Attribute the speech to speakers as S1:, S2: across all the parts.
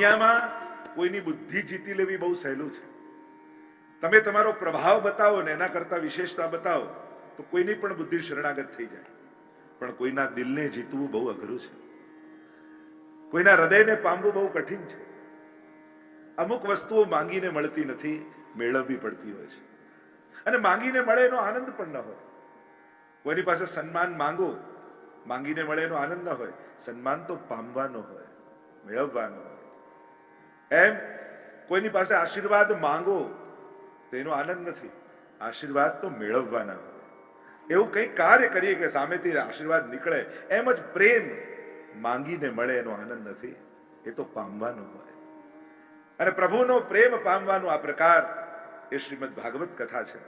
S1: દુનિયામાં કોઈની બુદ્ધિ જીતી લેવી બહુ સહેલું છે. તમે તમારો પ્રભાવ બતાવો ને એના કરતા વિશેષતા બતાવો તો કોઈની પણ બુદ્ધિ શરણાગત થઈ જાય. પણ કોઈના દિલને જીતવું બહુ અઘરું છે. કોઈના હૃદયને પામવું બહુ કઠિન છે. અમુક વસ્તુઓ માંગીને મળતી નથી, મેળવવી પડતી હોય છે. અને માંગીને મળે એનો આનંદ પણ ન હોય. કોઈની પાસે સન્માન માંગો, માંગીને મળે એનો આનંદ ન હોય. સન્માન તો પામવાનો હોય, મેળવવાનો હોય. એમ કોઈની પાસે આશીર્વાદ માંગો તો એનો આનંદ નથી, આશીર્વાદ તો મેળવવાના હોય. એવું કંઈક કાર્ય કરીએ કે સામેથી આશીર્વાદ નીકળે, એમ જ પ્રેમ માંગીને મળે એનો આનંદ નથી, એ તો પામવાનો હોય. અને પ્રભુનો પ્રેમ પામવાનો આ પ્રકાર એ શ્રીમદ ભાગવત કથા છે.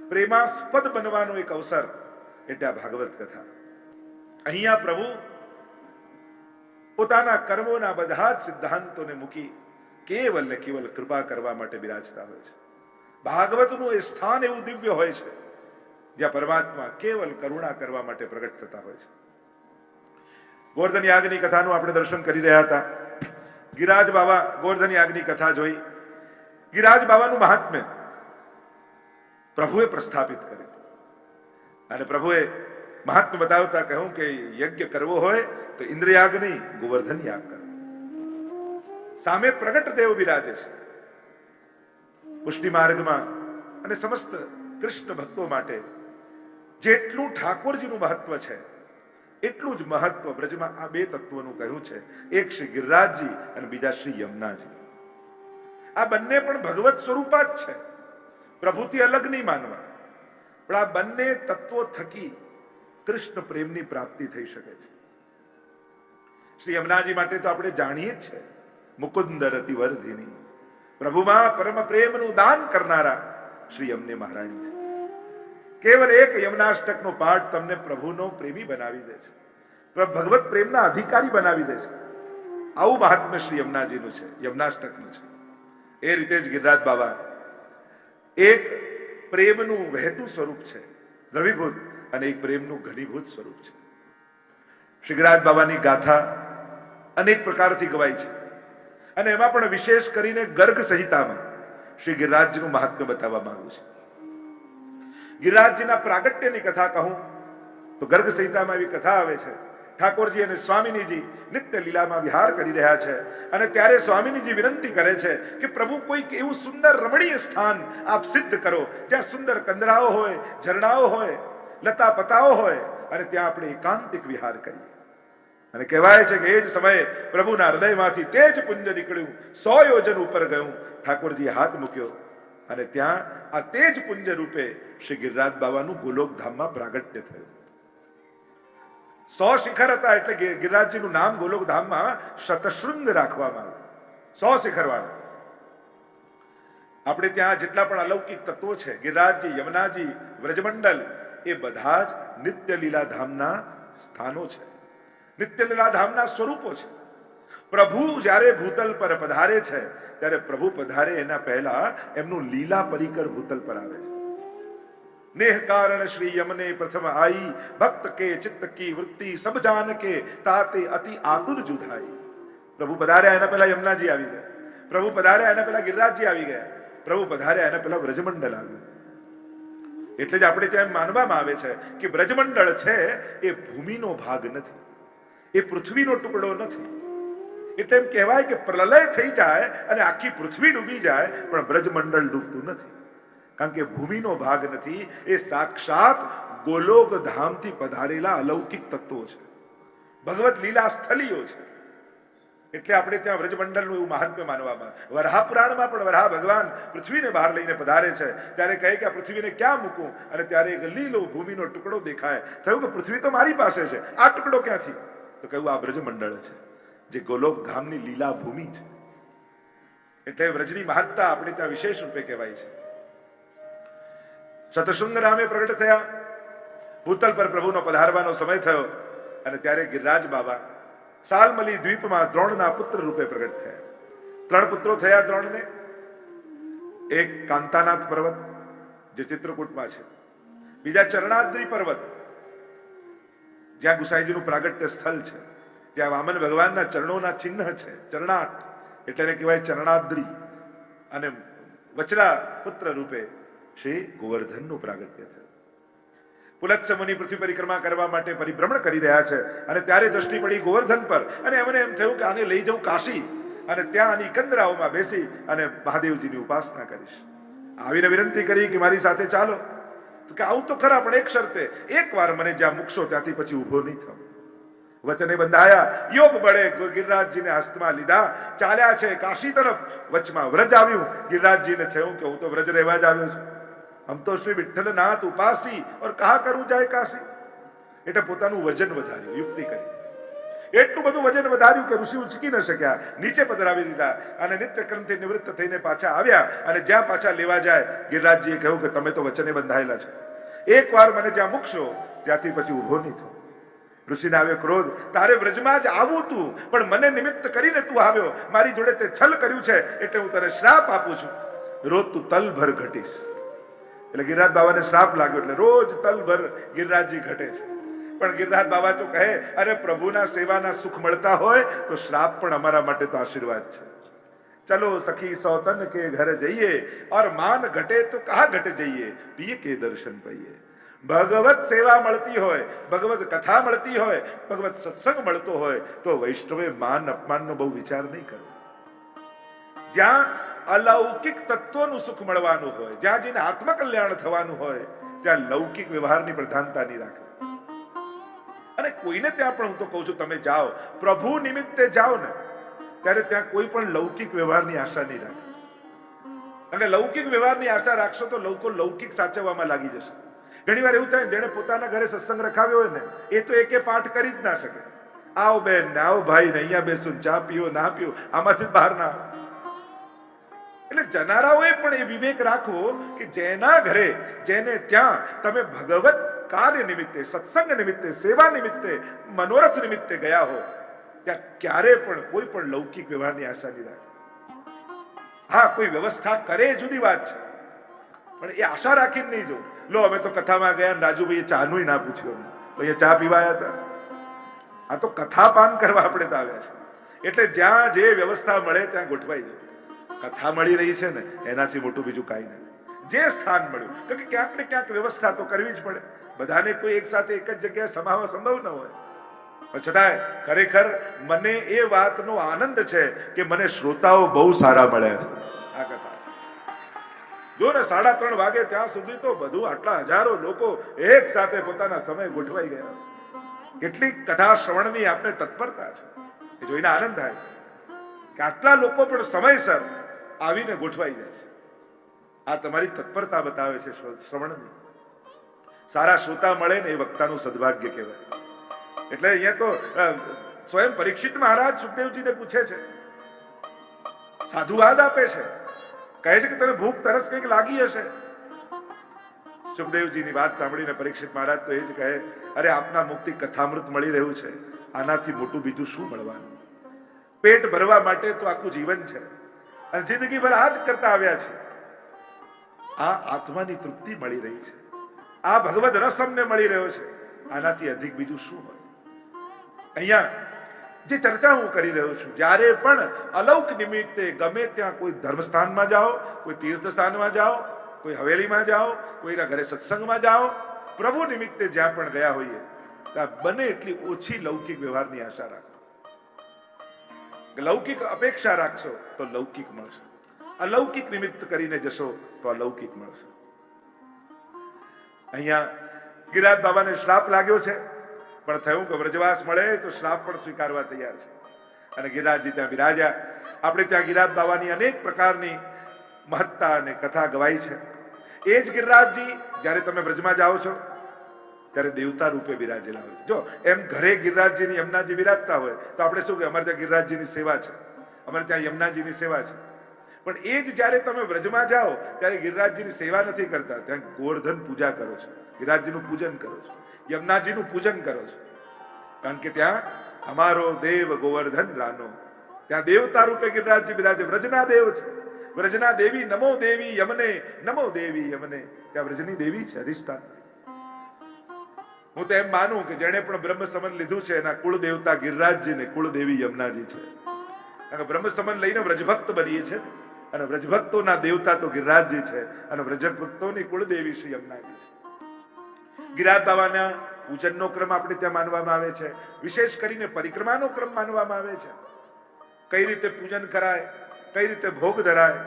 S1: પ્રેમાસ્પદ બનવાનો એક અવસર એટલે આ ભાગવત કથા. અહીંયા પ્રભુ પોતાના કર્મોના બધા જ સિદ્ધાંતોને મૂકી કેવલ ને કેવલ કૃપા કરવા માટે બિરાજતા હોય છે. ભાગવતનું એ સ્થાન એવું દિવ્ય હોય છે જ્યાં પરમાત્મા કેવલ કરુણા કરવા માટે પ્રગટ થતા હોય છે. ગોવર્ધન યાગની કથાનું આપણે દર્શન કરી રહ્યા હતા. ગિરાજ બાવા ગોવર્ધન યાગની કથા જોઈ. ગિરાજ બાવાનું મહાત્મ્ય પ્રભુએ પ્રસ્થાપિત કર્યું અને પ્રભુએ મહાત્મ્ય બતાવતા કહ્યું કે યજ્ઞ કરવો હોય તો ઇન્દ્રયાગ નહીં, ગોવર્ધન યાગ કરો. સામે પ્રગટ દેવ બિરાજે છે. પુષ્ટિ માર્ગમાં અને સમસ્ત કૃષ્ણ ભક્તો માટે જેટલું ઠાકોરજીનું મહત્વ છે એટલું જ મહત્વ બ્રજમાં આ બે તત્વોનું કહ્યું છે. એક શ્રી ગિરિરાજજી અને બીજા શ્રી યમુનાજી. આ બંને પણ ભગવત સ્વરૂપા જ છે, પ્રભુથી અલગ નહીં માનવા. પણ આ બંને તત્વો થકી કૃષ્ણ પ્રેમની પ્રાપ્તિ થઈ શકે છે. શ્રી યમુનાજી માટે તો આપણે જાણીએ જ છે, મુકુંદ રતિવર્ધિની, પ્રભુમાં પરમ પ્રેમનું દાન કરનારા શ્રી યમને મહારાણી છે. કેવલ એક યમનાષ્ટકનો પાઠ તમને પ્રભુનો પ્રેમી બનાવી દે છે, ભગવત પ્રેમના અધિકારી બનાવી દે છે. આવું મહાત્મ્ય શ્રી યમુનાજીનું છે, યમનાષ્ટકનું છે. એ રીતે જ ગિરિરાજ બાબા એક પ્રેમનું વહેતું સ્વરૂપ છે, દ્રવીભૂત, અને એક પ્રેમનું ઘનીભૂત સ્વરૂપ છે. શ્રી ગિરિરાજ બાબાની ગાથા અનેક પ્રકારથી ગવાય છે અને એમાં પણ વિશેષ કરીને ગર્ગ સંહિતામાં શ્રી ગિરિરાજજીનું મહાત્મ્ય બતાવવામાં આવ્યું છે. ગિરિરાજજીના પ્રાગટ્યની કથા કહું તો ગર્ગ સંહિતામાં એવી કથા આવે છે, ઠાકોરજી અને સ્વામિનીજી નિત્ય લીલામાં વિહાર કરી રહ્યા છે અને ત્યારે સ્વામિનીજી વિનંતી કરે છે કે પ્રભુ કોઈક એવું સુંદર રમણીય સ્થાન આપ સિદ્ધ કરો જ્યાં સુંદર કંદરાઓ હોય, ઝરણાઓ હોય, લતા પતાઓ હોય અને ત્યાં આપણે એકાંતિક વિહાર કરીએ. અને કહેવાય છે કે એ જ સમયે પ્રભુના હૃદયમાંથી તેજ પુંજ નીકળ્યું, 100 યોજન ઉપર ગયું. ઠાકોરજીએ હાથ મૂક્યો અને ત્યાં આ તેજ પુંજ રૂપે શ્રી ગિરિરાજ બાબાનું ગોલોકધામમાં પ્રાગટ્ય થયું. 100 શિખર હતા એટલે ગિરિરાજજીનું નામ ગોલોકધામમાં શતશૃંગ રાખવામાં આવ્યું. 100 શિખર વાળા. આપણે ત્યાં જેટલા પણ અલૌકિક તત્વો છે, ગિરિરાજજી, યમુનાજી, વ્રજમંડલ, એ બધા જ નિત્ય લીલાધામના સ્થાનો છે, નિત્ય લીલાધામના સ્વરૂપો છે. પ્રભુ જ્યારે ભૂતલ પર પધારે છે ત્યારે પ્રભુ પધારે એના પહેલા એમનું લીલા પરિકર ભૂતલ પર આવે છે. नेह कारण श्री यमने प्रथम आई, भक्त के चित्त की वृत्ति सब जान के ताते अति आतुर जुधाई. प्रभु पधार्या एना पहला यमुनाजी આવી ગયા, પ્રભુ પધાર્યા એના પહેલા ગિરિરાજજી આવી ગયા, પ્રભુ પધાર્યા એના પહેલા વ્રજમંડળ આવ્યું. એટલે જ આપણે ત્યાં માનવામાં આવે છે કે વ્રજમંડળ છે એ ભૂમિનો ભાગ નથી, એ પૃથ્વીનો ટુકડો નથી. એટલે એમ કહેવાય કે પ્રલય થઈ જાય અને આખી પૃથ્વી ડૂબી જાય પણ વ્રજમંડળ ડૂબતું નથી, કારણ કે ભૂમિનો ભાગ નથી, એ સાક્ષાત ગોલોક ધામથી પધારેલા અલૌકિક તત્વો છે, ભગવત લીલા સ્થલીઓ છે. એટલે આપણે ત્યાં વ્રજમંડળનું એવું મહાત્મ્ય માનવામાં. વરાહ પુરાણમાં પણ વરાહ ભગવાન પૃથ્વીને બહાર લઈને પધારે છે ત્યારે કહે કે આ પૃથ્વીને ક્યાં મૂકું, અને ત્યારે એક લીલો ભૂમિનો ટુકડો દેખાય. થયું કે પૃથ્વી તો મારી પાસે છે, આ ટુકડો ક્યાંથી? તો કહ્યું આ વ્રજમંડળ છે, જે ગોલોક ધામની લીલા ભૂમિ છે. એટલે વ્રજની મહત્તા આપણે ત્યાં વિશેષ રૂપે કહેવાય છે. શતશૃંગ નામે પ્રગટ થયા, ભૂતલ પર પ્રભુનો પધારવાનો સમય થયો અને ત્યારે ગિરિરાજ બાબા સાલમલી દ્વીપમાં દ્રોણના પુત્ર રૂપે પ્રગટ થયા. 3 પુત્રો થયા દ્રોણને. એક કાંતાનાથ પર્વત જે ચિત્રકૂટમાં છે, બીજા ચરણાદ્રી પર્વત જ્યાં ગુસાઈજીનું પ્રાગટ્ય સ્થળ છે, જ્યાં વામન ભગવાનના ચરણોના ચિહ્ન છે, ચરણાટ એટલે એને કહેવાય ચરણાદ્રી. અને વચરા પુત્ર રૂપે શ્રી ગોવર્ધનનું પ્રાગટ્ય થયું. પુલત્સ મુનિ પૃથ્વી પરિક્રમા કરવા માટે પરિભ્રમણ કરી રહ્યા છે અને ત્યારે દ્રષ્ટિ પડી ગોવર્ધન પર અને એમને એમ થયું કે આને લઈ જાઉં કાશી અને ત્યાં આની કંદરાઓમાં બેસી અને મહાદેવજીની ઉપાસના કરીશ. આવીને વિનંતી કરી કે મારી સાથે ચાલો. તો કે આવું તો ખરા, પણ એક શરતે, એકવાર મને જ્યાં મૂકશો ત્યાંથી પછી ઊભો નહીં થવું. વચને બંધાયા. યોગ બળે ગિરિરાજજીને હસ્તમાં લીધા, ચાલ્યા છે કાશી તરફ. વચમાં વ્રજ આવ્યું. ગિરિરાજજીને થયું કે હું તો વ્રજ રહેવા જ આવ્યો છું. હમ તો શ્રી વિઠ્ઠલનાથ ઉપાસી ઓર કહા કરું જાય કાશી. એટલે પોતાનું વજન વધાર્યું, યુક્તિ કરી. એટલું બધું વજન વધાર્યું કે ઋષિ ઉચકી ન શક્યા, નીચે પધરાવી દીધા અને નિત્યક્રમથી નિવૃત્ત થઈને પાછા આવ્યા. અને જ્યાં પાછા લેવા જાય ગિરિરાજજીએ કહ્યું કે તમે તો વચને બંધાયેલા છે, એકવાર મને જ્યાં મૂકશો ત્યાંથી પછી ઊભો નહીં થયો. ઋષિને આવ્યો ક્રોધ, તારે વ્રજમાં જ આવું તું, પણ મને નિમિત્ત કરીને તું આવ્યો, મારી જોડે તે છલ કર્યું છે, એટલે હું તને શ્રાપ આપું છું, રોજ તું તલભર ઘટીશ. એટલે ગિરિરાજ બાબાને શ્રાપ લાગ્યો, એટલે રોજ તલભર ગિરિરાજજી ઘટે છે. પણ ગિરિરાજ બાબા તો કહે, અરે પ્રભુના સેવાના સુખ મળતા હોય તો શ્રાપ પણ અમારા માટે તો આશીર્વાદ છે. ચલો સખી સૌતન કે ઘર જઈએ और मान घटे तो कहा घट જઈએ, पिए के दर्शन पाइए. ભગવત સેવા મળતી હોય, ભગવત કથા મળતી હોય, ભગવત સત્સંગ મળતો હોય તો વૈષ્ણવે માન અપમાનનો બહુ વિચાર નહીં કરવો. જ્યાં અલૌકિક તત્વોનું સુખ મળવાનું હોય, જ્યાં જેને આત્મકલ્યાણ થવાનું હોય, ત્યાં લૌકિક વ્યવહારની પ્રધાનતા નહીં રાખે. અને કોઈને ત્યાં પણ હું તો કહું છું, તમે જાઓ પ્રભુ નિમિત્તે જાઓ ને, ત્યારે ત્યાં કોઈ પણ લૌકિક વ્યવહારની આશા નહીં રાખે. અને લૌકિક વ્યવહારની આશા રાખશો તો લોકો લૌકિક સાચવવામાં લાગી જશે. ઘણી વાર એવું થાય, જેને પોતાના ઘરે સત્સંગ રખાવ્યો હોય ને, એ તો એકે પાઠ કરી જ ના શકે. આવો બેન ને આવો ભાઈ ને, અહીંયા બેસો, ચા પીઓ ના પીઓ, આમાંથી બહાર ના આવે. એટલે જનારાઓએ પણ એ વિવેક રાખવો કે જેના ઘરે, જેને ત્યાં તમે ભગવત કાર્ય નિમિત્તે, સત્સંગ નિમિત્તે, સેવા નિમિત્તે, મનોરથ નિમિત્તે ગયા હો, ત્યાં ક્યારે પણ કોઈ પણ લૌકિક વ્યવહારની આશા નહીં રાખે. હા, કોઈ વ્યવસ્થા કરે જુદી વાત છે, પણ એ આશા રાખીને નહીં જો. લો અમે તો કથામાં ગયા, રાજુભાઈએ ચાનું ના પૂછ્યું, તો અહીંયા ચા પીવાયા હતા. આ તો કથા પાન કરવા આપણે તો આવ્યા છે. એટલે જ્યાં જે વ્યવસ્થા મળે ત્યાં ગોઠવાઈ જાય. કથા મળી રહી છે ને, એનાથી મોટું બીજું કાંઈ નથી. જે સ્થાન મળ્યું, તો કે ક્યાંક ને ક્યાંક વ્યવસ્થા તો કરવી જ પડે. બધાને કોઈ એક સાથે એક જ જગ્યાએ સમાવવા સંભવ ન હોય. પણ છતાંય ખરેખર મને એ વાતનો આનંદ છે કે મને શ્રોતાઓ બહુ સારા મળ્યા છે. આ કથા જો ને 3:30 વાગે ત્યાં સુધી તો બધું આટલા હજારો લોકો એક સાથે પોતાના સમય ગોઠવાઈ ગયા. કેટલીક કથા શ્રવણની આપણે તત્પરતા છે, એ જોઈને આનંદ થાય કે આટલા લોકો પણ સમયસર આવીને ગોઠવાઈ જાય છે. આ તમારી તત્પરતા બતાવે છે શ્રવણની. સારા શ્રોતા મળે ને એ વક્તાનું સદભાગ્ય કહેવાય. એટલે અહીંયા તો સ્વયં પરીક્ષિત મહારાજ સુખદેવજીને પૂછે છે, સાધુવાદ આપે છે, કહે છે કે તને ભૂખ તરસ કંઈક લાગી હશે. સુખદેવજીની વાત સાંભળીને પરીક્ષિત મહારાજ તો એ જ કહે, અરે આપના મુક્તિ કથામૃત મળી રહ્યું છે, આનાથી મોટું બીજું શું મળવાનું. પેટ ભરવા માટે તો આખું જીવન છે અને જિંદગીભર આ જ કરતા આવ્યા છે. આ આત્માની તૃપ્તિ મળી રહી છે, આ ભગવદ રસ અમને મળી રહ્યો છે, આનાથી અધિક બીજું શું હોય. અહીંયા જે ચર્ચા હું કરી રહ્યો છું, જ્યારે પણ અલૌક નિમિત્તે ગમે ત્યાં, કોઈ ધર્મસ્થાનમાં જાઓ, કોઈ તીર્થ સ્થાનમાં જાઓ, કોઈ હવેલીમાં જાઓ, કોઈના ઘરે સત્સંગમાં જાઓ, પ્રભુ નિમિત્તે જ્યાં પણ ગયા હોઈએ ત્યાં બને એટલી ઓછી લૌકિક વ્યવહારની આશા રાખો. લૌકિક અપેક્ષા રાખશો તો લૌકિક મળશે, અલૌકિક નિમિત્ત કરીને જશો તો અલૌકિક મળશે. અહીંયા ગિરિરાજ બાબાને શ્રાપ લાગ્યો છે, પણ થયું કે વ્રજવાસ મળે તો શ્રાપ પણ સ્વીકારવા તૈયાર છે. અને ગિરિરાજજી ત્યાં બિરાજ્યા. આપણે ત્યાં ગિરિરાજ બાબાની અનેક પ્રકારની મહત્તા અને કથા ગવાઈ છે. એ જ ગિરિરાજજી જ્યારે તમે વ્રજમાં જાઓ છો ત્યારે દેવતા રૂપે બિરાજેલા હોય. જો એમ ઘરે ગિરિરાજજીની યમુનાજી બિરાજતા હોય તો આપણે શું કે અમારે ત્યાં ગિરિરાજજીની સેવા છે, અમારે ત્યાં યમુનાજીની સેવા છે. પણ એ જ જ્યારે તમે વ્રજમાં જાઓ ત્યારે ગિરિરાજજીની સેવા નથી કરતા, ત્યાં ગોવર્ધન પૂજા કરો છો, ગિરિરાજજીનું પૂજન કરો છો, યમુનાજીનું પૂજન કરો છો. કારણ કે ત્યાં અમારો દેવ ગોવર્ધન રાનો, ત્યાં દેવતા રૂપે ગિરિરાજજી બિરાજે. વ્રજના દેવ છે, વ્રજના દેવી નમો દેવી યમને, નમો દેવી યમને. ત્યાં વ્રજની દેવી છે, અધિષ્ઠાત્રી. હું તો એમ માનું કે જેને પણ બ્રહ્મ સંબંધ લીધું છે એના કુળ દેવતા ગિરિરાજજી ને કુળ દેવી યમુનાજી છે. કારણ કે બ્રહ્મ સંબંધ લઈને વ્રજભક્ત બનીએ છે, અને વ્રજભક્તોના દેવતા તો ગિરિરાજજી છે, અને વ્રજભક્તોની કુળદેવી શ્રી યમુનાજી છે. ગિરિરાજ બાવાના પૂજનનો ક્રમ આપણે ત્યાં માનવામાં આવે છે, વિશેષ કરીને પરિક્રમાનો ક્રમ માનવામાં આવે છે. કઈ રીતે પૂજન કરાય, કઈ રીતે ભોગ ધરાય,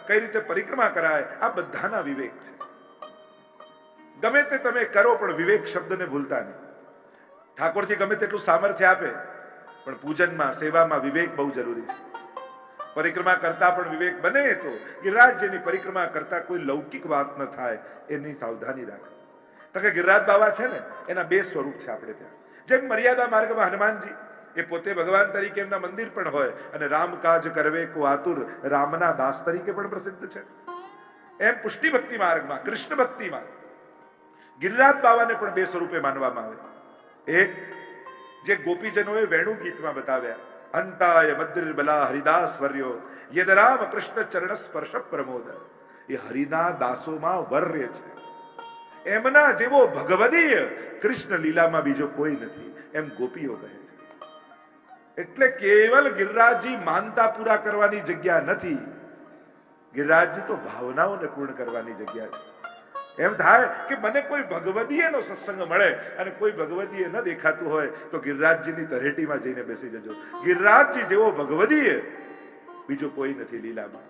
S1: કઈ રીતે પરિક્રમા કરાય, આ બધાના વિવેક છે. ગમે તે તમે કરો પણ વિવેક શબ્દને ભૂલતા નહીં. ઠાકોરજી ગમે તેટલું સામર્થ્ય આપે પણ પૂજનમાં સેવામાં વિવેક બહુ જરૂરી છે. પરિક્રમા કરતા પણ વિવેક બને તો ગિરિરાજજીની પરિક્રમા કરતા કોઈ લૌકિક વાત ન થાય એની સાવધાની રાખે. તો કે ગિરિરાજ બાવા છે ને એના બે સ્વરૂપ છે આપણે ત્યાં. જેમ મર્યાદા માર્ગમાં હનુમાનજી એ પોતે ભગવાન તરીકે એમના મંદિર પણ હોય, અને રામ કાજ કરવે કો આતુર રામના દાસ તરીકે પણ પ્રસિદ્ધ છે. એમ પુષ્ટિ ભક્તિ માર્ગમાં, કૃષ્ણ ભક્તિમાં ગિરિરાજ બાવાને પણ બે સ્વરૂપે માનવામાં આવે. એક જે ગોપીજનોએ વેણુ ગીતમાં બતાવ્યા, અંતાય મદ્રિર્બલા હરિદાસ વર્યો યદ રામ કૃષ્ણ ચરણ સ્પર્શ પ્રમોદ. એ હરિના દાસોમાં વર્ય છે. એમના જેવો ભગવદીય કૃષ્ણ લીલામાં બીજો કોઈ નથી, એમ ગોપીઓ કહે છે. એટલે કેવલ ગિરિરાજજી માનતા પૂરા કરવાની જગ્યા નથી, ગિરિરાજજી તો ભાવનાઓને પૂર્ણ કરવાની જગ્યા છે. એમ થાય કે મને કોઈ ભગવદીયનો સત્સંગ મળે અને કોઈ ભગવદીય ન દેખાતું હોય તો ગિરિરાજજીની તળેટીમાં જઈને બેસી જજો. ગિરિરાજજી જેવો ભગવદીય બીજો કોઈ નથી લીલામાં.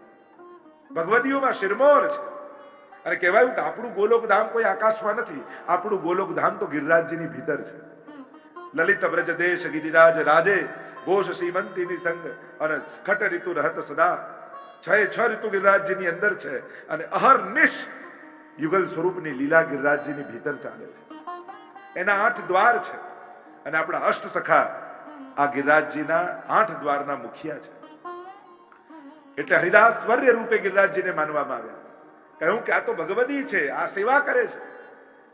S1: ભગવદીઓમાં શિરમોર છે. અને કહેવાયું કે આપણું ગોલોક ધામ કોઈ આકાશમાં નથી, આપણું ગોલોક ધામ તો ગિરિરાજજીની ભીતર છે. લલિત વ્રજ દેશ ગિરિરાજ રાજે ઘોષ શ્રીમંતીની સંગ અને ખટ ઋતુ રહત સદા. છ ઋતુ ગિરિરાજજીની અંદર છે, અને અહર્નિશ યુગલ સ્વરૂપની લીલા ગિરિરાજજીની ભીતર ચાલે છે. એના 8 દ્વાર છે, અને આપણા અષ્ટ સખા આ ગિરિરાજજીના 8 દ્વારના મુખિયા છે. એટલે હરિદાસ વર્ય રૂપે ગિરિરાજજીને માનવામાં આવ્યા. કહ્યું કે આ તો ભગવદી છે, આ સેવા કરે છે.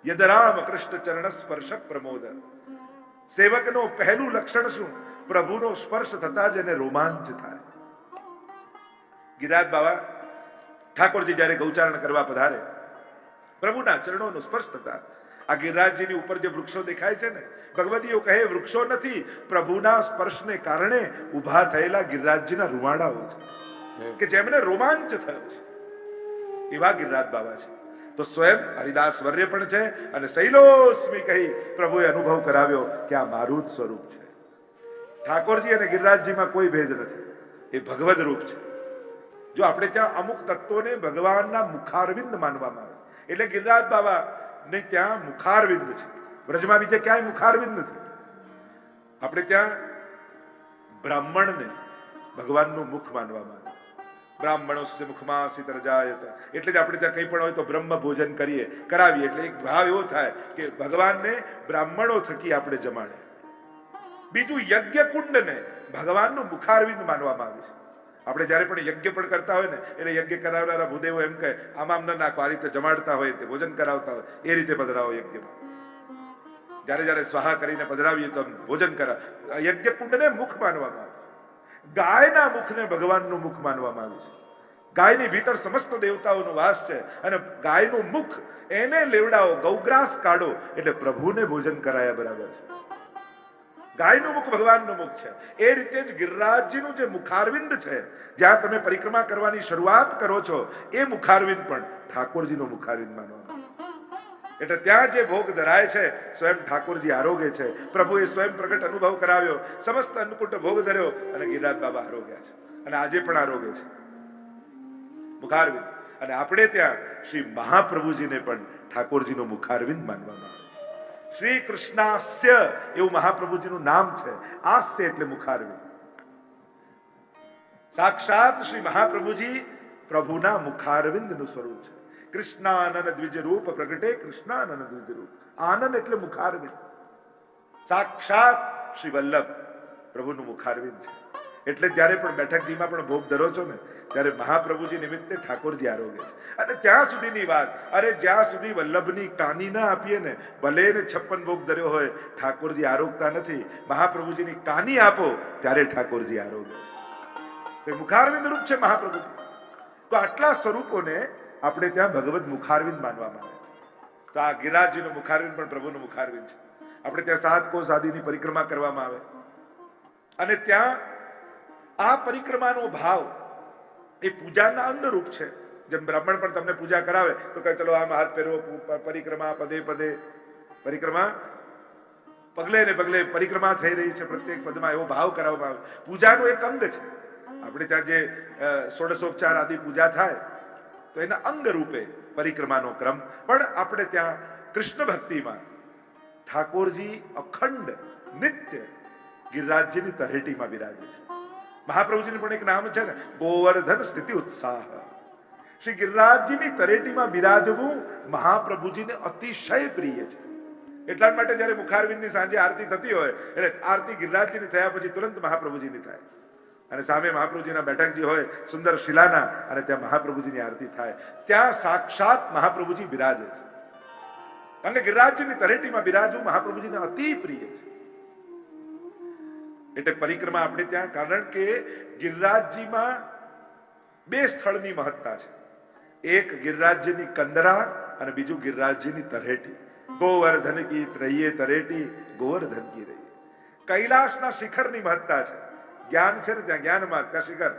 S1: યદ રામ કૃષ્ણ ચરણ સ્પર્શ પ્રમોદ. સેવકનો પહેલું લક્ષણ શું? પ્રભુનો સ્પર્શ થતા જ એને રોમાંચ થાય. ગિરિરાજ બાવા ઠાકોરજી જયારે ગૌચારણ કરવા પધારે, પ્રભુના ચરણોનો સ્પર્શ થતા આ ગિરિરાજજીની ઉપર જે વૃક્ષો દેખાય છે ને, ભગવદીઓ કહે વૃક્ષો નથી, પ્રભુના સ્પર્શને કારણે ઉભા થયેલા ગિરિરાજજીના રૂવાડાઓ છે કે જેમને રોમાંચ થયો છે. એવા ગિરિરાજ બાવા છે. તો સ્વયં હરિદાસ વર્ય પણ છે, અને શૈલોસ્મી કહી પ્રભુએ અનુભવ કરાવ્યો કે આ મારું જ સ્વરૂપ છે. ઠાકોરજી અને ગિરિરાજજીમાં કોઈ ભેદ નથી, એ ભગવદ રૂપ છે. જો આપણે ત્યાં અમુક તત્વોને ભગવાનના મુખારવિંદ માનવામાં આવે, એટલે ગિરિરાજ બાવા ને ત્યાં મુખારવિંદ છે. વ્રજમાં બીજે ક્યાંય મુખારવિંદ નથી. આપણે ત્યાં બ્રાહ્મણને ભગવાનનું મુખ માનવામાં આવે. બ્રાહ્મણોસ્ય મુખમાં સિતરજાયત. એટલે જ આપણે ત્યાં કંઈ પણ હોય તો બ્રહ્મ ભોજન કરાવીએ, એટલે એક ભાવ એવો થાય કે ભગવાનને બ્રાહ્મણો થકી આપણે જમાડે. બીજું યજ્ઞ કુંડને ભગવાનનું મુખારવિંદ માનવામાં આવે છે. આપણે જયારે પણ યજ્ઞ પણ કરતા હોય ને, એટલે યજ્ઞ કરાવનારા ભૂદેવો એમ કહે આમ ન નાખો, આ રીતે જમાડતા હોય તે ભોજન કરાવતા હોય એ રીતે પધરાવો યજ્ઞમાં. જયારે સ્વાહા કરીને પધરાવીએ તો ભોજન કરાવ. યજ્ઞ કુંડને મુખ માનવામાં આવે. ગાયના મુખને ભગવાનનું મુખ માનવામાં આવે છે. ગાયની ભીતર સમસ્ત દેવતાઓનો વાસ છે, અને ગાયનું મુખ એને લેવડાવો, ગૌગ્રાસ કાઢો એટલે પ્રભુને ભોજન કરાયા બરાબર છે. ગાયનું મુખ ભગવાનનું મુખ છે. એ રીતે જ ગિરિરાજજીનું જે મુખારવિંદ છે, જ્યાં તમે પરિક્રમા કરવાની શરૂઆત કરો છો, એ મુખારવિંદ પણ ઠાકોરજીનો મુખારવિંદ માનવામાં. એટલે ત્યાં જે ભોગ ધરાય છે સ્વયં ઠાકોરજી આરોગ્ય છે. પ્રભુએ સ્વયં પ્રગટ અનુભવ કરાવ્યો, સમસ્ત અન્નકૂટ ભોગ ધર્યો, અને ગિરિરાજ બાબા આરોગ્યા છે, અને આજે પણ આરોગ્ય છે મુખારવિંદ. અને આપણે ત્યાં શ્રી મહાપ્રભુજીને પણ ઠાકોરજીનો મુખારવિંદ માનવામાં આવે. શ્રી કૃષ્ણાસ્ય એવું મહાપ્રભુજીનું નામ છે. આસ્ય એટલે મુખારવિંદ. સાક્ષાત શ્રી મહાપ્રભુજી પ્રભુના મુખારવિંદનું સ્વરૂપ છે. કૃષ્ણાનંદ દ્વિજ રૂપ પ્રગટે કૃષ્ણાનંદ દ્વિજ રૂપ. આનંદ એટલે મુખારવિંદ. સાક્ષાત શ્રી વલ્લભ પ્રભુનું મુખારવિંદ છે. એટલે જયારે પણ બેઠકજીમાં પણ ભોગ ધરો છો ને, ત્યારે મહાપ્રભુજી નિમિત્તે ઠાકોરજી આરોગ્ય છે. અને ત્યાં સુધીની વાત, અરે જ્યાં સુધી વલ્લભની કાની ના આપીએ ને, ભલે ને 56 ભોગ ધર્યો હોય, ઠાકોરજી આરોગતા નથી. મહાપ્રભુજીની કાની આપો ત્યારે ઠાકોરજી આરોગ્ય છે. મુખારવિંદ રૂપ છે મહાપ્રભુજી. તો આટલા સ્વરૂપોને આપણે ત્યાં ભગવદ મુખારવિંદ માનવામાં આવે. તો આ ગિરિરાજજીનું મુખારવિંદ પણ પ્રભુનું મુખારવિંદ છે. આપણે ત્યાં 7 કોસ આદિની પરિક્રમા કરવામાં આવે, અને ત્યાં આ પરિક્રમાનો ભાવ એ પૂજાના અંગરૂપ છે. જેમ બ્રાહ્મણ પણ તમને પૂજા કરાવે તો કહે ચલો આમ હાથ પહેરો, પરિક્રમા પદે પદે, પરિક્રમા પગલે ને પગલે પરિક્રમા થઈ રહી છે, પ્રત્યેક પદમાં એવો ભાવ કરાવવામાં આવે. પૂજાનો એક અંગ છે. આપણે ત્યાં જે ષોડશોપચાર આદિ પૂજા થાય તો એના અંગ રૂપે પરિક્રમાનો ક્રમ. પણ આપણે ત્યાં કૃષ્ણ ભક્તિમાં ઠાકોરજી અખંડ નિત્ય ગિરિરાજજીની તળેટીમાં બિરાજે છે. મહાપ્રભુજીનું પણ એક નામ છે ને, ગોવર્ધન સ્થિતિ ઉત્સાહ. શ્રી ગિરિરાજજીની તળેટીમાં બિરાજવું મહાપ્રભુજીને અતિશય પ્રિય છે. એટલા માટે જયારે મુખારવિંદની સાંજે આરતી થતી હોય એટલે આરતી ગિરિરાજજીની થયા પછી તુરંત મહાપ્રભુજીની થાય અને સામે મહાપ્રભુજીના બેઠકજી હોય સુંદર શિલાના અને ત્યાં મહાપ્રભુજીની આરતી થાય. ત્યાં સાક્ષાત મહાપ્રભુજી બિરાજે છે. કારણ કે ગિરિરાજજીની તળેટીમાં બિરાજવું મહાપ્રભુજીને અતિ પ્રિય છે. એટલે પરિક્રમા આપણે ત્યાં, કારણ કે ગિરિરાજજીમાં બે સ્થળની મહત્તા છે. એક ગિરિરાજજીની કંદરા અને બીજું ગિરિરાજજીની તળેટી. ગોવર્ધન કી ત્રયે તળેટી ગોવર્ધન કી રહી. કૈલાસના શિખરની મહત્તા છે. જ્ઞાન છે ને ત્યાં જ્ઞાન માર્ગ, ત્યાં શિખર,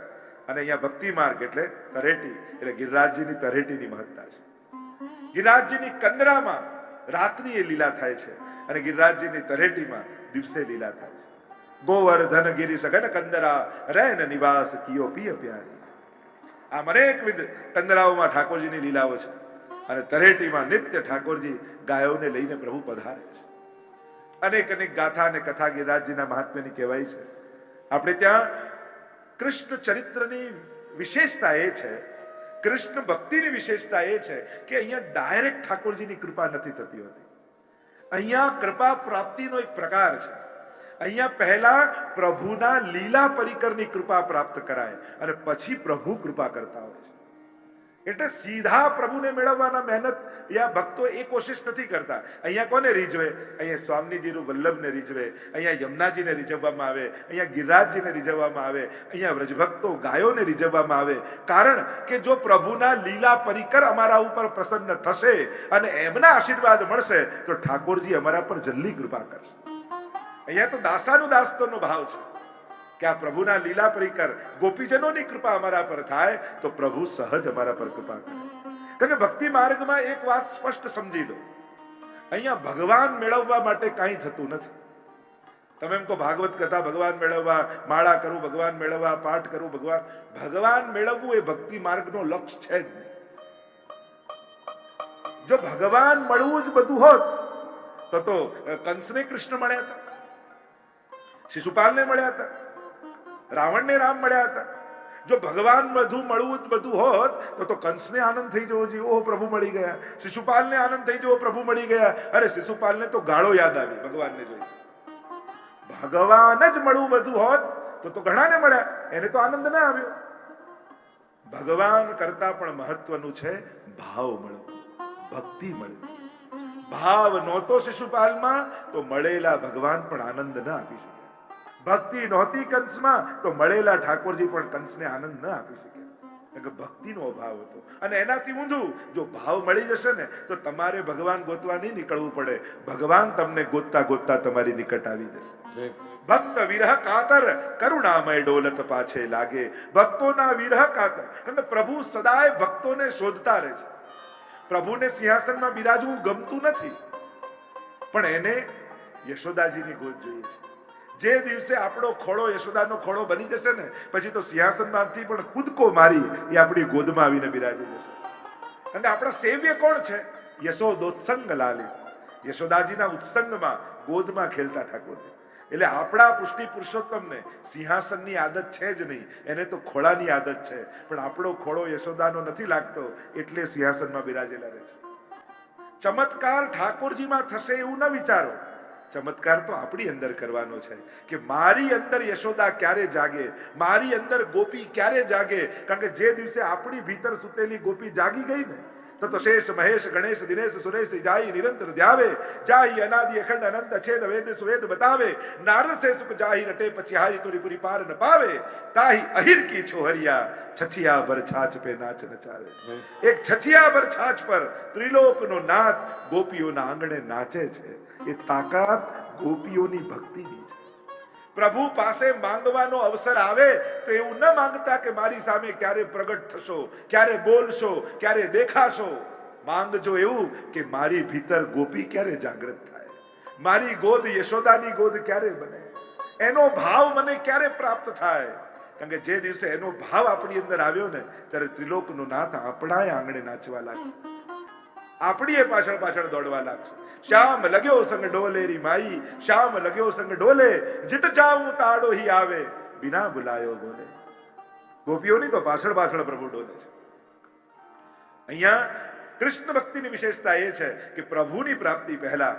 S1: અને અહીંયા ભક્તિ માર્ગ એટલે તળેટી. એટલે ગિરિરાજજીની તળેટીની મહત્તા છે. ગિરિરાજજીની કંદરામાં રાત્રિએ લીલા થાય છે અને ગિરિરાજજીની તળેટીમાં દિવસે લીલા થાય છે. ગોવર્ધન ગિરી સઘન કંદરા રૈન નિવાસ કિયો પિય પ્યારી. આમ અનેકવિધ કંદરાઓમાં ઠાકોરજીની લીલાઓ છે અને તળેટીમાં નિત્ય ઠાકોરજી ગાયોને લઈને પ્રભુ પધારે છે. અનેક અનેક ગાથા અને કથા ગિરિરાજજીના મહાત્મ્યની કહેવાય છે. આપણે ત્યાં કૃષ્ણ ચરિત્રની વિશેષતા એ છે, કૃષ્ણ ભક્તિની વિશેષતા એ છે કે અહીંયા ડાયરેક્ટ ઠાકોરજીની કૃપા નથી થતી હોતી. અહીંયા કૃપા પ્રાપ્તિનો એક પ્રકાર છે. અહીંયા પહેલા પ્રભુના લીલા પરિકરની કૃપા પ્રાપ્ત કરાય અને પછી પ્રભુ કૃપા કરતા હોય છે. એટલે સીધા પ્રભુને મેળવવાના મહેનત યા ભક્તો એ કોશિશ નથી કરતા. અહીંયા કોને રીઝવે? અહીંયા સ્વામીજીનું વલ્લભને રીઝવે, અહીંયા યમુનાજીને રીઝવવામાં આવે, અહીંયા ગિરિરાજજીને રીઝવવામાં આવે, અહીંયા વ્રજભક્તો ગાયોને રીઝવવામાં આવે. કારણ કે જો પ્રભુના લીલા પરિકર અમારા ઉપર પ્રસન્ન થશે અને એમના આશીર્વાદ મળશે તો ઠાકોરજી અમારા પર જલ્દી કૃપા કરશે. અહીંયા તો દાસાનું દાસત્વનો ભાવ છે કે આ પ્રભુના લીલા પરિકર ગોપીજનોની કૃપા અમારા પર થાય તો પ્રભુ સહજ અમારા પર કૃપા કરે. કારણ કે ભક્તિ માર્ગમાં એક વાત સ્પષ્ટ સમજી લો, અહીંયા ભગવાન મેળવવા માટે કાંઈ થતું નથી. તમે એમ કહો ભાગવત કથા ભગવાન મેળવવા, માળા કરું ભગવાન મેળવવા, પાઠ કરું ભગવાન મેળવવું એ ભક્તિ માર્ગનો લક્ષ્ય છે જ નહીં. જો ભગવાન મળવું જ બધું હોત તો કંસને કૃષ્ણ મળ્યા હતા, શિશુપાલને મળ્યા હતા, રાવણને રામ મળ્યા હતા. જો ભગવાન બધું મળવું જ બધું હોત તો કંસને આનંદ થઈ જવો જોઈએ, ઓહ પ્રભુ મળી ગયા. શિશુપાલને આનંદ થઈ જવો, પ્રભુ મળી ગયા. અરે શિશુપાલને તો ગાળો યાદ આવી ભગવાનને જોઈ. ભગવાન જ મળવું બધું હોત તો ઘણાને મળ્યા, એને તો આનંદ ના આવ્યો. ભગવાન કરતા પણ મહત્વનું છે ભાવ મળવો, ભક્તિ મળવી. ભાવ નહોતો શિશુપાલમાં તો મળેલા ભગવાન પણ આનંદ ન આપી શકે. ભક્તિ નહોતી કંસમાં તો મળેલા ઠાકોરજી પણ કંસને આનંદ ન આપી શકે. ભક્તિનો અભાવ હતો. અને એનાથી ઊંધું જો ભાવ મળી જશે ને તો તમારે ભગવાન ગોતવા નહીં નીકળવું પડે, ભગવાન તમને ગોતતા ગોતતા તમારી નિકટ આવી જશે. ભક્ત વિરહ કાતર કરુણામય ડોલત પાછે લાગે. ભક્તોના વિરહ કાતર, એટલે પ્રભુ સદાય ભક્તોને શોધતા રહે છે. પ્રભુને સિંહાસનમાં બિરાજવું ગમતું નથી, પણ એને યશોદાજીની ગોદ જોઈએ છે. જે દિવસે આપણો ખોળો યશોદાનો ખોળો બની જશે ને પછી તો સિંહાસનમાંથી પણ કૂદકો મારી એ આપણી ગોદમાં આવીને બિરાજી જશે. અને આપણા સેવ્ય કોણ છે? યશોદોત્સંગ લાલી, યશોદાજીના ઉત્સંગમાં ગોદમાં ખેલતા ઠાકોરજી. એટલે આપણા પુષ્ટિ પુરુષોત્તમને સિંહાસનની આદત છે જ નહીં, એને તો ખોળાની આદત છે. પણ આપણો ખોળો યશોદાનો નથી લાગતો એટલે સિંહાસનમાં બિરાજેલા રહે છે. ચમત્કાર ઠાકોરજીમાં થશે એવું ન વિચારો, ચમત્કાર તો આપણી અંદર કરવાનો છે કે મારી અંદર યશોદા ક્યારે જાગે, મારી અંદર ગોપી ક્યારે જાગે. કારણ કે જે દિવસે આપણી ભીતર સુતેલી ગોપી જાગી ગઈ ને તો શેષ મહેશ ગણેશ દિનેશ સુરેશ જાઈ નિરંતર ધ્યાવે. જાઈ અનાદિ અખંડ અનંત અછેદ વેદ સુવેદ બતાવે. નારદ સે સુખ જાહી રટે પછિહારી તુરી પુરી પાર ન પાવે. તાહી અહિર કી છોહરિયા છછિયા ભર છાછ પે નાચ નચાવે. એક છછિયા ભર છાછ પર ત્રિલોકનો નાથ ગોપીઓના આંગણે નાચે છે. એ તાકાત ગોપીઓની ભક્તિની છે. પ્રભુ પાસે માંગવાનો અવસર આવે તો એવું ન માંગતા કે મારી સામે ક્યારે પ્રગટ થશો, ક્યારે બોલશો, ક્યારે દેખાશો. માંગજો એવું કે મારી ભીતર ગોપી ક્યારે જાગૃત થાય, મારી ગોદ યશોદાની ગોદ ક્યારે બને, એનો ભાવ મને ક્યારે પ્રાપ્ત થાય. કારણ કે જે દિવસે એનો ભાવ આપણી અંદર આવ્યો ને ત્યારે ત્રિલોકનો નાથ આપણા આંગણે નાચવા લાગશે, આપણી પાછળ પાછળ દોડવા લાગશે. શ્યામ લગ્યો સંગ ડોલે રી માઈ, શ્યામ લગ્યો સંગ ડોલે, જીત જાઉં તાડો હી આવે, બિના બુલાયો બોલે. ગોપીઓની તો પાછળ પાછળ પ્રભુ ડોલે છે. અહીંયા કૃષ્ણ ભક્તિની વિશેષતા એ છે કે પ્રભુની પ્રાપ્તિ પહેલા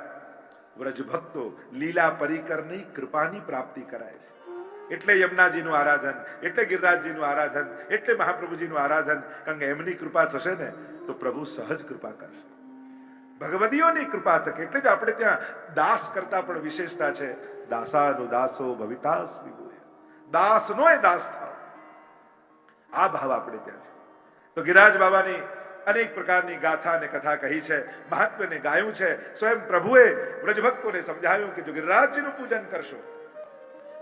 S1: વ્રજ ભક્તો લીલા પરિકરની કૃપાની પ્રાપ્તિ કરાય છે. એટલે યમુનાજીનું આરાધન, એટલે ગિરિરાજજીનું આરાધન, એટલે મહાપ્રભુજીનું આરાધન. કારણ કે એમની કૃપા થશે ને તો પ્રભુ સહજ કૃપા કરશે. ભગવદીઓની કૃપા થકે. એટલે જ આપણે ત્યાં દાસ કરતા પણ વિશેષતા છે. દાસાનો દાસો ભવિતાસ વિભૂય, દાસનો એ દાસ થાવ, આ ભાવ આપણે ત્યાં છે. તો ગિરિરાજ બાબાની અનેક પ્રકારની ગાથા અને કથા કહી છે, મહાત્મ્યને ગાયું છે. સ્વયં પ્રભુએ વ્રજભક્તોને સમજાવ્યું કે જો ગિરિરાજજીનું પૂજન કરશો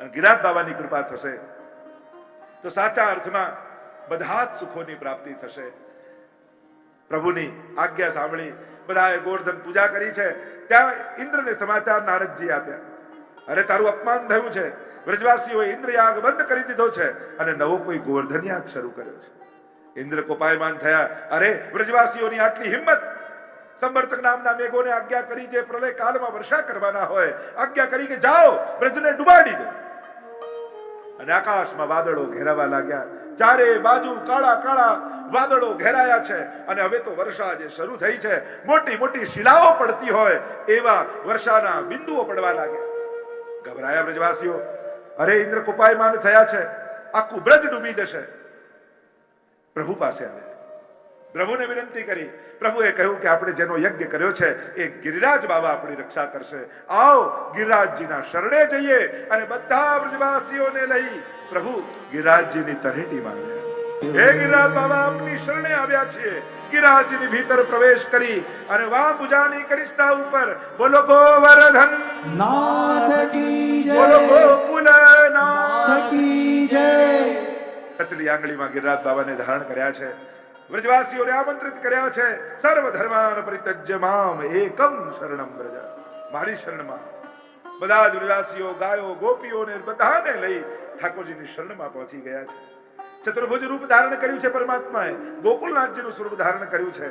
S1: અને ગિરિરાજ બાબાની કૃપા થશે તો સાચા અર્થમાં બધા જ સુખોની પ્રાપ્તિ થશે. પ્રભુની આજ્ઞા સાંભળી બધાએ ગોવર્ધન પૂજા કરી છે. ત્યાં ઇન્દ્રને સમાચાર નારદજી આપ્યા, અરે તારું અપમાન થયું છે, વ્રજવાસીઓએ ઇન્દ્રયાગ બંધ કરી દીધો છે અને નવો કોઈ ગોવર્ધન યાગ શરૂ કર્યો છે. ઇન્દ્ર કોપાયમાન થયા, અરે વ્રજવાસીઓની આટલી હિંમત! સંવર્તક નામના મેઘોને આજ્ઞા કરી, જે પ્રલય કાળમાં વર્ષા કરવાના હોય, આજ્ઞા કરી કે જાઓ વ્રજને ડુબાડી દો. અને આકાશમાં વાદળો ઘેરાવા લાગ્યા, ચારે બાજુ કાળા કાળા વાદળો ઘેરાયા છે અને હવે તો વર્ષા જે શરૂ થઈ છે, મોટી મોટી શિલાઓ પડતી હોય એવા વર્ષાના બિંદુઓ પડવા લાગ્યા. ગભરાયા વ્રજવાસીઓ, અરે ઇન્દ્ર કોપાયમાન થયા છે, આખું બ્રજ ડૂબી જશે. પ્રભુ પાસે આવે, પ્રભુને વિનંતી કરી. પ્રભુએ કહ્યું કે આપણે જેનો યજ્ઞ કર્યો છે એ ગિરિરાજ બાબા આપણી રક્ષા કરશે. આવો ગિરિરાજજીના શરણે જઈએ. અને બધા વ્રજવાસીઓને લઈ પ્રભુ ગિરિરાજજીની તળેટીમાં ગયા. હે ગિરિરાજ બાબા, આપની શરણે આવ્યા છીએ. ગિરિરાજજીની ભીતર પ્રવેશ કરી અને વાહ પૂજાની કનિષ્ઠા ઉપર બોલો ગોવર્ધન
S2: નાથ કી જય,
S1: બોલો ગોકુલનાથ
S2: કી જય.
S1: કચલી આંગળીમાં ગિરિરાજ બાબાને ધારણ કર્યા છે. વ્રજવાસીઓને આમંત્રિત કર્યા છે, સર્વ ધર્માન પરિત્યજ્ય મામ એકમ શરણમ વ્રજ, મારી શરણમાં. બધા જ વ્રજવાસીઓ ગાયો ગોપીઓને બધાને લઈ ઠાકોરજીની શરણમાં પહોંચી ગયા છે. ચતુર્ભુજ રૂપ ધારણ કર્યું છે પરમાત્માએ, ગોકુલનાથજીનું સ્વરૂપ ધારણ કર્યું છે.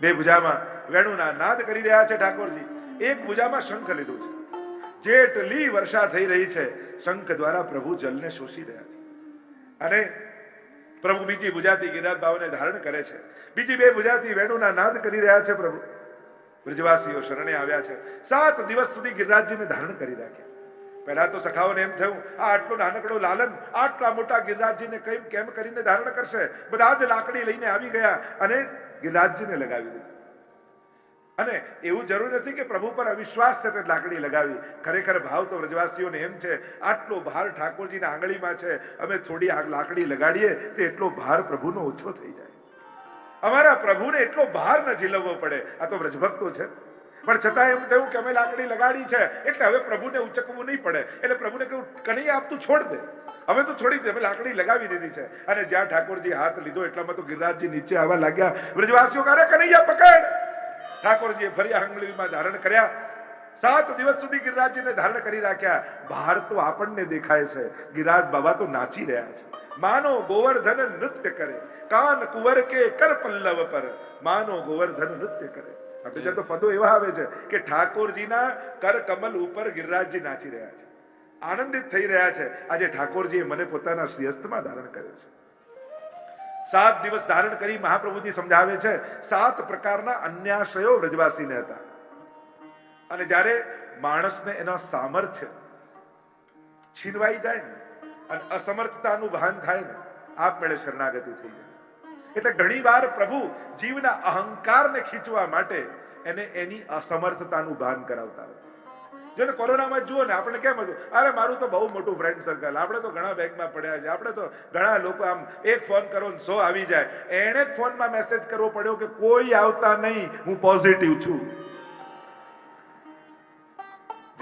S1: બે ભુજામાં વેણુના નાદ કરી રહ્યા છે ઠાકોરજી, એક ભુજામાં શંખ લીધું છે. જેટલી વર્ષા થઈ રહી છે શંખ દ્વારા પ્રભુ જલને શોષી રહ્યા છે. અને પ્રભુ બીજી ભુજાથી ગિરિરાજ બાબાને ધારણ કરે છે, બીજી બે ભુજાથી વેણુના નાદ કરી રહ્યા છે. પ્રભુ વ્રજવાસીઓ શરણે આવ્યા છે. 7 દિવસ સુધી ગિરિરાજજીને ધારણ કરી રાખ્યા. પહેલા તો સખાઓને એમ થયું, આ આટલો નાનકડો લાલન આટલા મોટા ગિરિરાજજીને કેમ કરીને ધારણ કરશે. બધા જ લાકડી લઈને આવી ગયા અને ગિરિરાજજીને લગાવી દીધી. અને એવું જરૂર નથી કે પ્રભુ પર અવિશ્વાસ છે તે લાકડી લગાવી. ખરેખર ભાવ તો વ્રજવાસીઓને એમ છે, આટલો ભાર ઠાકોરજીના આંગળીમાં છે, અમે થોડી લાકડી લગાડીએ તો એટલો ભાર પ્રભુનો ઓછો થઈ જાય. અમારા પ્રભુને એટલો ભાર ન ઝીલવવો પડે. આ તો વ્રજભક્તો છે, પણ છતાં એમ થયું કે અમે લાકડી લગાડી છે એટલે હવે પ્રભુને ઉચકવું નહીં પડે. એટલે પ્રભુને કહ્યું, કનૈયા આપ તું છોડ દે, હવે તો છોડી દે, અમે લાકડી લગાવી દીધી છે. અને જ્યાં ઠાકોરજી હાથ લીધો એટલામાં તો ગિરિરાજજી નીચે આવવા લાગ્યા. વ્રજવાસીઓ કહે, કનૈયા પકડ. ઠાકોરજીએ ફરી આંગળીમાં ધારણ કર્યા. 7 દિવસ સુધી ગિરિરાજજીને ધારણ કરી રાખ્યા. બહાર તો આપણને દેખાય છે, ગિરિરાજ બાબા તો નાચી રહ્યા છે. માનો ગોવર્ધન નૃત્ય કરે, કાન કુંવર કે કર પલ્લવ પર, માનો ગોવર્ધન નૃત્ય કરે. આપણે ત્યાં તો પદો એવા આવે છે કે ઠાકોરજીના કર કમલ ઉપર ગિરિરાજજી નાચી રહ્યા છે, આનંદિત થઈ રહ્યા છે. આજે ઠાકોરજીએ મને પોતાના શ્રીહસ્તમાં ધારણ કર્યો છે. 7 દિવસ ધારણ કરી મહાપ્રભુજી સમજાવે છે, 7 પ્રકારના અન્યાશ્રયો વ્રજવાસીને હતા. અને જ્યારે માણસને એનો સામર્થ્ય છીનવાઈ જાય ને અને અસમર્થતાનું ભાન થાય ને, આપમેળે શરણાગતિ થઈ જાય. એટલે ઘણી વાર પ્રભુ જીવના અહંકારને ખીચવા માટે એને એની અસમર્થતાનું ભાન કરાવતા હોય. જો ને કોરોનામાં જુઓ ને, આપણે કેમ હતું, અરે મારું તો બહુ મોટું ફ્રેન્ડ સર્કલ, આપણે તો ઘણા બેગમાં પડ્યા છે, આપણે તો ઘણા લોકો, આમ એક ફોન કરો ને 100 આવી જાય. એને જ ફોનમાં મેસેજ કરવો પડ્યો કે કોઈ આવતા નહીં, હું પોઝિટિવ છું.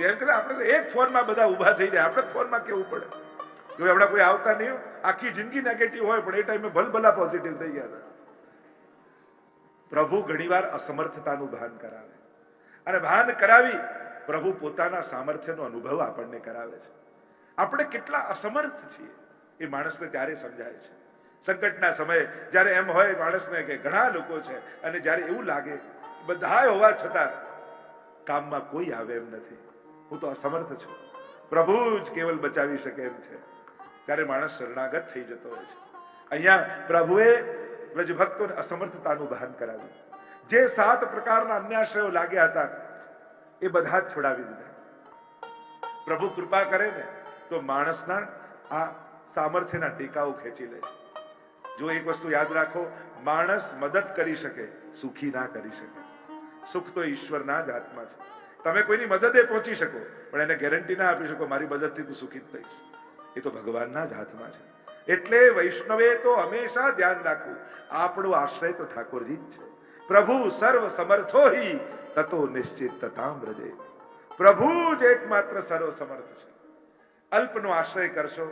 S1: જેમ કે આપણે તો એક ફોનમાં બધા ઊભા થઈ જાય, આપણે ફોનમાં કેવું પડે કે હમણાં કોઈ આવતા નહીં, આખી જિંદગી નેગેટિવ હોય પણ એ ટાઈમે ભલભલા પોઝિટિવ થઈ ગયા હતા. પ્રભુ ઘણીવાર અસમર્થતાનું ભાન કરાવે અને ભાન કરાવી પ્રભુ પોતાના સામર્થ્યનો અનુભવ આપણને કરાવે છે. આપણે કેટલા અસમર્થ છીએ એ માણસને ત્યારે સમજાય છે. સંકટના સમયે જ્યારે એમ હોય માણસને કે ઘણા લોકો છે અને જ્યારે એવું લાગે બધા હોવા છતાં કામમાં કોઈ આવે એમ નથી, હું તો અસમર્થ છું, પ્રભુ જ કેવલ બચાવી શકે એમ છે, ત્યારે માણસ શરણાગત થઈ જતો હોય છે. અહીંયા પ્રભુએ વ્રજભક્તોને અસમર્થતાનું ભાન કરાવ્યું. જે 7 પ્રકારના અન્યાશ્રયો લાગ્યા હતા એ બધા જ છોડાવી દીધા. પ્રભુ કૃપા કરે ને તો માણસના આ સામર્થ્યના ટેકાઓ ખેંચી લે છે. જો એક વસ્તુ યાદ રાખો, માણસ મદદ કરી શકે, સુખી ના કરી શકે. સુખ તો ઈશ્વરના જ હાથમાં છે. તમે કોઈની મદદે પહોંચી શકો પણ એને ગેરંટી ના આપી શકો મારી મદદથી તું સુખી જ થઈશ. એ તો ભગવાનના જ હાથમાં છે. એટલે વૈષ્ણવે તો હંમેશા ધ્યાન રાખવું, આપણો આશ્રય તો ઠાકોરજી જ છે. પ્રભુ સર્વ સમર્થો હિ તતો નિશ્ચિત તતામ વ્રજે. પ્રભુ જ એકમાત્ર સર્વ સમર્થ છે. અલ્પનો આશ્રય કરશો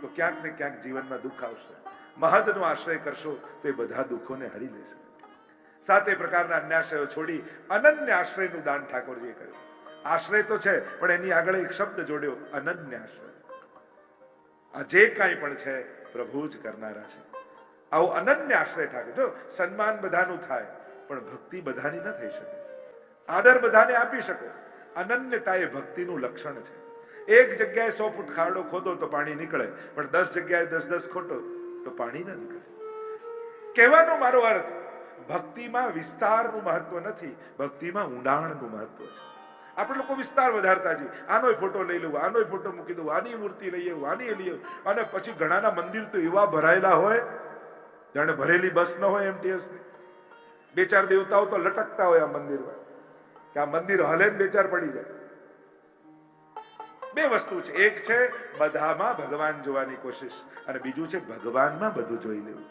S1: તો ક્યાંક ને ક્યાંક જીવનમાં દુઃખ આવશે, મહદનો આશ્રય કરશો તો એ બધા દુઃખોને હરી લેશે. 7 પ્રકારના અન્યાશ્રયો છોડી અનન્ય આશ્રયનું દાન ઠાકોરજીએ કર્યું. આશ્રય તો છે પણ એની આગળ એક શબ્દ જોડ્યો, અનન્ય આશ્રય. આ જે કાંઈ પણ છે પ્રભુ જ કરનારા છે. આવો અનન્ય આશ્રય ઠાકોર. જો સન્માન બધાનું થાય પણ ભક્તિ બધાની ન થઈ શકે, આદર બધાને આપી શકો. અનન્યતા એ ભક્તિનું લક્ષણ છે. એક જગ્યાએ 100 ફૂટ ખાડો ખોદો તો પાણી નીકળે, પણ 10 જગ્યાએ 10 ખોટો તો પાણી ના નીકળે. કહેવાનો મારો અર્થ, ભક્તિમાં વિસ્તારનું મહત્વ નથી, ભક્તિમાં ઊંડાણનું મહત્વ છે. આપણે લોકો વિસ્તાર વધારતા છીએ, આનોય ફોટો લઈ લઉં, આનોય ફોટો મૂકી દઉં, આની મૂર્તિ લઈ આવું, આની લઈ આવું, અને પછી ઘણાના મંદિર તો એવા ભરાયેલા હોય જાણે ભરેલી બસ ન હોય એમટીએસ ની. 2-4 દેવતાઓ તો લટકતા હોય આ મંદિરમાં કે આ મંદિર હલે 2-4 પડી જાય. 2 વસ્તુ છે, એક છે બધામાં ભગવાન જોવાની કોશિશ અને બીજું છે ભગવાનમાં બધું જોઈ લેવું.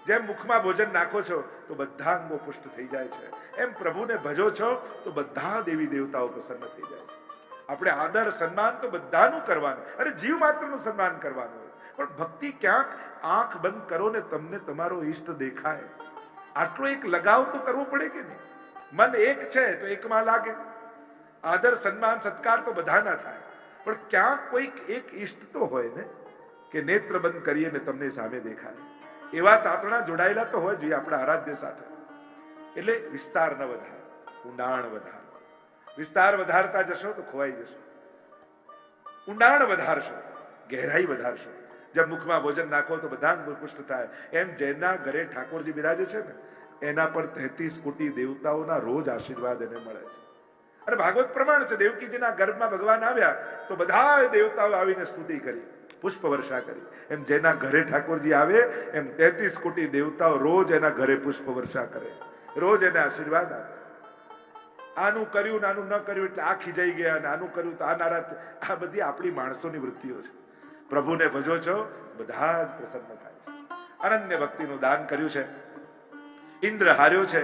S1: જેમ મુખમાં ભોજન નાખો છો તો બધા અંગો પુષ્ટ થઈ જાય છે, એમ પ્રભુને ભજો છો તો બધા દેવી દેવતાઓ પ્રસન્ન થઈ જાય છે. આપણે આદર સન્માન તો બધાનું કરવાનું, અરે જીવ માત્રનું સન્માન કરવાનું હોય, પણ ભક્તિ ક્યાંક આંખ બંધ કરો ને તમને તમારો ઈષ્ટ દેખાય, આટલો એક લગાવ તો કરવો પડે કે નહીં? મન એક છે તો એકમાં લાગે. આદર સન્માન સત્કાર તો બધાના થાય, પણ ક્યાંક કોઈક એક ઈષ્ટ તો હોય ને કે નેત્ર બંધ કરીએ ને તમને સામે દેખાય. એવા તાતણા જોડાયેલા તો હોય જોઈએ આપણા આરાધ્ય સાથે. એટલે વિસ્તાર ન વધારો, ઊંડાણ વધારો. વિસ્તાર વધારતા જશો તો ખોવાઈ જશો, ઊંડાણ વધારશો, ગહેરાઈ વધારશો. જેમ મુખમાં ભોજન નાખો તો બધા પુષ્ટ થાય, એમ જેના ઘરે ઠાકોરજી બિરાજે છે ને એના પર 33 કોટી દેવતાઓના રોજ આશીર્વાદ એને મળે છે. અને ભાગવત પ્રમાણ છે, દેવકીજીના ગર્ભમાં ભગવાન આવ્યા તો બધા દેવતાઓ આવીને સ્તુતિ કરી, પુષ્પ વર્ષા કરી. એમ જેના ઘરે ઠાકોરજી આવે એમ 33 કોટી દેવતાઓ રોજ એના ઘરે પુષ્પ વર્ષા કરે, રોજ એને આશીર્વાદ આપે. આનું કર્યું આનું ન કર્યું એટલે આ ખીજાઈ ગયા, અને આનું કર્યું તો આ નારાજ. આ બધી આપણી માણસોની વૃત્તિઓ છે. પ્રભુને ભજો છો બધા જ પ્રસન્ન થાય છે. અનન્ય ભક્તિનું દાન કર્યું છે. ઇન્દ્ર હાર્યો છે,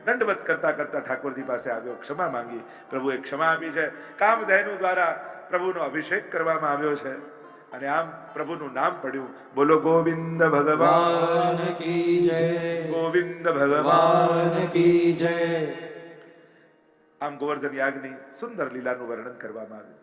S1: દંડવત કરતા કરતા ઠાકોરજી પાસે આવ્યો, ક્ષમા માંગી, પ્રભુએ ક્ષમા આપી છે. કામધેનુ દ્વારા પ્રભુનો અભિષેક કરવામાં આવ્યો છે અને આમ પ્રભુનું નામ પડ્યું. બોલો ગોવિંદ ભગવાન કી જય, ગોવિંદ ભગવાન કી જય. આમ ગોવર્ધન યાગની સુંદર લીલાનું વર્ણન કરવામાં આવ્યું.